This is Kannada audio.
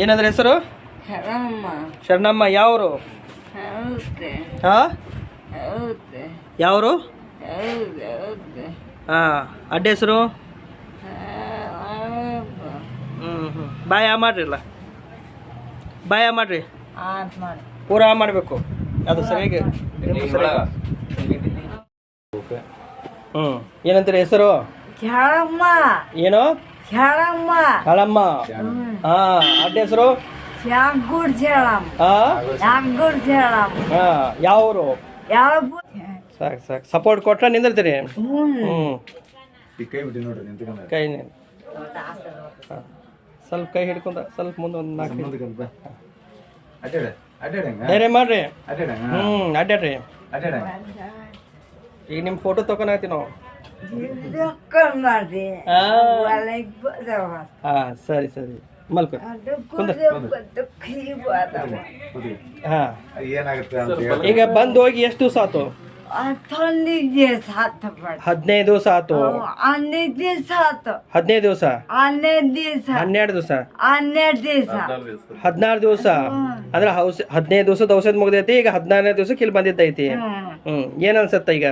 ಏನಂದ್ರೆ ಹೆಸರು? ಶರಣಮ್ಮ. ಯಾವರು? ಯಾವರು? ಅಡ್ಡ ಹೆಸರು? ಬಾಯ ಮಾಡ್ರಿಲ್ಲ, ಬಾಯ ಮಾಡ್ರಿ, ಪೂರಾ ಮಾಡಬೇಕು. ಅದು ಸರಿಯಾಗಿ. ಏನಂತೀರಿ ಹೆಸರು? ಏನು? ಶಾಳಮ್ಮ. ಅಡ್ಡ ಹೆಸರು? ಯಾವರು? ಸಾಕು ಸಾಕು. ಸಪೋರ್ಟ್ ಕೊಟ್ರ ನಿಂದಿರ್ತೀರಿ. ಕೈ ಸ್ವಲ್ಪ ಕೈ ಹಿಡ್ಕೊಂಡ ಸ್ವಲ್ಪ ಮುಂದೆ ಒಂದು 4 ಧೈರ್ಯ ಮಾಡ್ರಿ. ಅಡ್ಡಾಡ್ರಿ. ಈಗ ನಿಮ್ಮ ಫೋಟೋ ತಗೊಂಡಾಗ್ತೀವಿ ನಾವು. ಸರಿ ಸರಿ. ಮಲ್ಕೊ. ಈಗ ಬಂದು ಹೋಗಿ ಎಷ್ಟು ದಿವಸ ಆಯ್ತು? 15 ದಿವಸ ಆಯ್ತು. 15 ದಿವಸ. 12 ದಿವಸ. 16 ದಿವಸ. ಅಂದ್ರೆ 15 ದಿವಸದ ಔಷಧ ಮುಗ್ದೈತಿ. ಈಗ 16ನೇ ದಿವಸಕ್ಕೆ ಇಲ್ಲಿ ಬಂದಿದ್ದೈತಿ. ಏನ್ ಅನ್ಸತ್ತ ಈಗ?